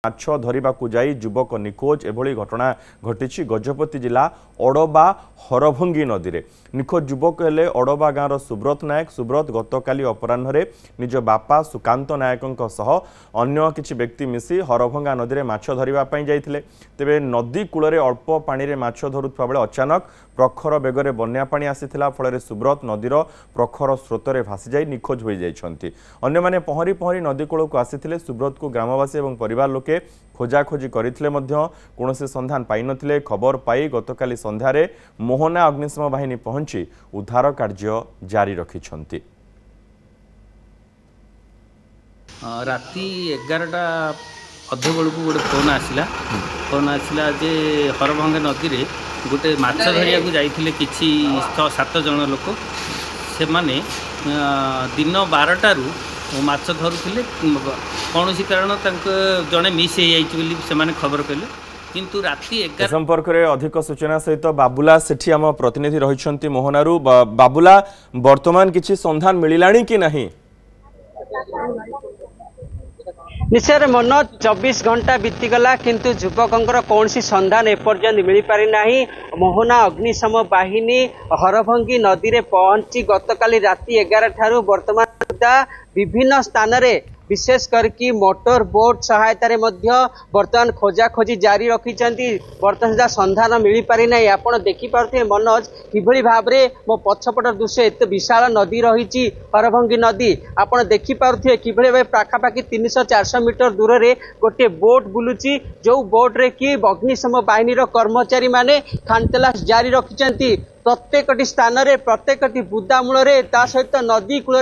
माछ धरिबाकु जाई युवक निखोज एभली घटना घटी गजपति जिला अड़बा हरभंगी नदी में निखोज युवक हेले अड़बा गाँव सुब्रत नायक। सुब्रत गतकाली अपराह्न निज बापा सुकांत नायकों सह अन्य किछि व्यक्ति मिसी हरभंगा नदी में माछ धरिबा जाइथिले। तेबे नदी कूल अल्प पानी रे माछ धरुवा बेले अचानक प्रखर बेगरे बन्या पानी आसीथिला। फल सुब्रत नदीर प्रखर स्रोत में भासी जाई निखोज हो जाइछन्ति। अन्य माने पहरी पहरी नदी कूल को आसीथिले। सुब्रत को ग्रामवासी और परिवार लोके खोजाखोजी करथिले मध्य कोनोसी संधान पाई नथिले। खबर पाई गतकाली संध्यारे मोहना अग्निशम बाहिनी पहुंची उद्धार कार्य जारी रखिछन्ति। राति 11टा अध बेलू गोटे फोन आसला जे हरभंगा नदी में गोटे माछ धरिया को जाइथिले किछि 6-7 जन लोक से माने दिन 12टारू माछ धरुथिले। कौन कारण जड़े मिस हो खबर कले किंतु राति 11 संपर्क में अधिक सूचना सहित बाबुला सेठी आम प्रतिनिधि रही मोहनारू। बाबुला वर्तमान किछि संधान मिलानी कि नहीं? निश्चय मनोज 24 घंटा बीतीगला किंतु युवकों कौन सी संधान एपर्यंत मिल पारि नाही। मोहना अग्निशम बाहिनी हरभंगी नदी में पहुंची गतकाली राति 11 ठारू वर्तमान सुधा विभिन्न स्थान रे विशेष करके मोटर बोट सहायतार बर्तमान खोजाखोजी जारी रखिंट। बर्तमान सुधा संधान मिल पारि नाही। आपण देखिपे मनोज किभली भाव में मो पछपट दृश्य एत विशाल नदी रही हरभंगी नदी आपण देखिपे किभली भाव पाखापाखि 300-400 मीटर दूर से गोटे बोट बुलूची जो बोट रे कि अग्निशम बाहिनी कर्मचारी माने खानतलाश जारी रखिंट। प्रत्येक स्थान रे प्रत्येक बुदामूल सहित नदी कूल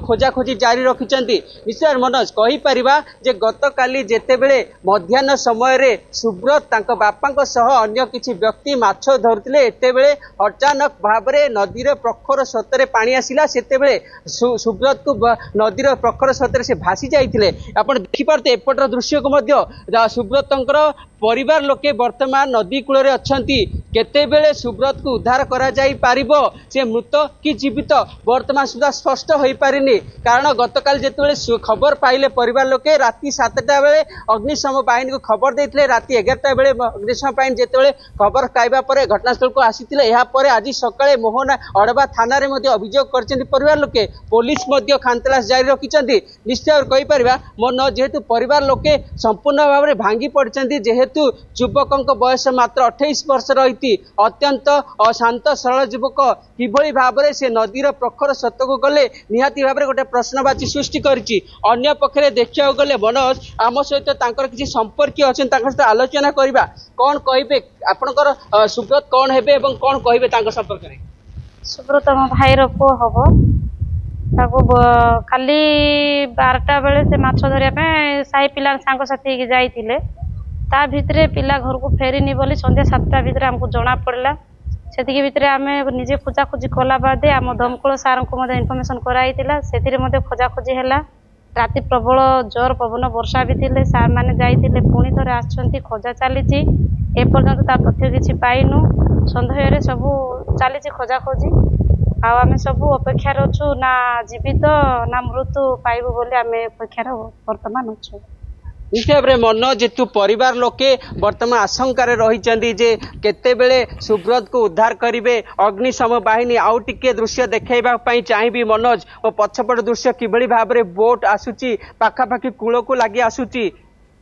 खोजाखोजी जारी रखिंट। निश्चय मनोज कहीपर जे गतकाली जेतेबेले मध्याह्न समय रे सुब्रत तांको बापा सह अन्य किछि व्यक्ति माछ धरुथिले एतेबेले अचानक भाव में नदी प्रखर स्रोत रे पानी आसिला। सेतेबेले सुब्रत को नदी प्रखर स्रोत रे से भासी जाइथिले। आपण देखिपारते एपटर दृश्य को मध्य सुब्रतंकर परिवार लोके वर्तमान नदी कूल रे अछंती। केतेबेले सुब्रत को उद्धार करा जाई पारिबो से मृत कि जीवित वर्तमान सुधा स्पष्ट होई पारिनी। कारण गतकाल जेतेबेले खबर पाइले परिवार लोके राति 7टा बेले अग्निशम बाहिनी को खबर देथिले। राति 11टा बेले अग्निशम बाहिनी जेतेबेले खबर पाइबा परे घटनास्थल को आसीथिले। एहा परे आज सकाळे मोहना अड़बा थाना रे मध्ये अभियोग करचंती परिवार लोके। पुलिस मध्ये खानतलाश जारी रखिचंती। निश्चय कहि परिबा मन जेहेतु परिवार लोके संपूर्ण भाव में भांगी पड़चंती। जेहेतु युवकों बयस मात्र 28 वर्ष रही अत्यंत अशांत सरल युवक किभली भाव में से नदीर प्रखर स्रोत को गले निहाती भाव में गोटे प्रश्नवाची सृष्टि करिछि। अन्य पक्षरे देखिया गले मनोज आम सहित तांकर किछि संपर्क अछि तांकर सहित आलोचना करबा कोन कहिबे आपनकर सुब्रत कोन हेबे एवं कोन कहिबे तांकर संपर्क रे? सुब्रत मो भाईर पो हबो ताको खाली 12टा बेले से माछ धरिया पे साई पिला सांग साथी के जाइथिले। ता भितरे पिला घर को फेरिनी बोली संध्या 7टा भितरे हमको जना पड़ला। सेतिके भितरे आमे निजे खोजाखोजी कला बादे आम दमकल सार को मते इनफॉरमेशन कराइतिला। सेतिरे मते खोजाखोजी हैला। राति प्रबल जोर पवन वर्षा भी थिले। सार माने जाइतिले पुणी थरे आछंती खोजा चलीची एपर्यंत ता तथ्य किछि पाइनु। संध्यारे सब चलीची खोजाखोजी आ आमे सब अपेक्षा रछु ना जीवित ना मृत्यु पाइबो बोली आमे अपेक्षा वर्तमान अछु। निश्चय मन जेतु परिवार लोके वर्तमान आशंकार रही जे केतेबेले सुब्रत को उद्धार करिवे। अग्निशम बाहिनी आउ टिके दृश्य देखैबा पई चाहिबी मनोज ओ पछपट दृश्य किभली भाव में बोट आसुची पाखापाखि कूल को लगी आसुची।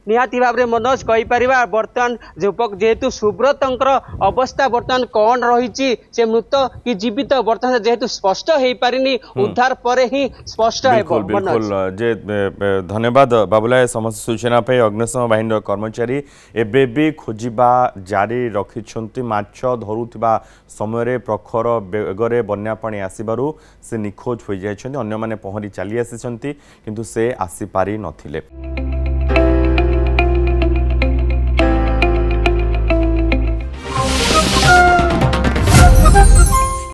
निहाती भाव में मनोज कहीपर बर्तमान युवक जेहेतु सुब्रतंकर अवस्था वर्तमान कौन रही से मृत कि जीवित बर्तमान जेहेतु स्पष्ट हो पारिनी उद्धार पर ही स्पष्ट बिल्कुल जे धन्यवाद बाबुला समस्त सूचना पे। अग्निशम बाहिनी कर्मचारी एबे भी खोजिबा जारी रखिछन्ति। माछ धरुथिबा समय प्रखर बेगरे बन्या पानी आसीबारु से निखोज हो जाइछन्ति। अन्य माने पहरी चली आसीछन्ति किंतु से आसी पारि नथिले।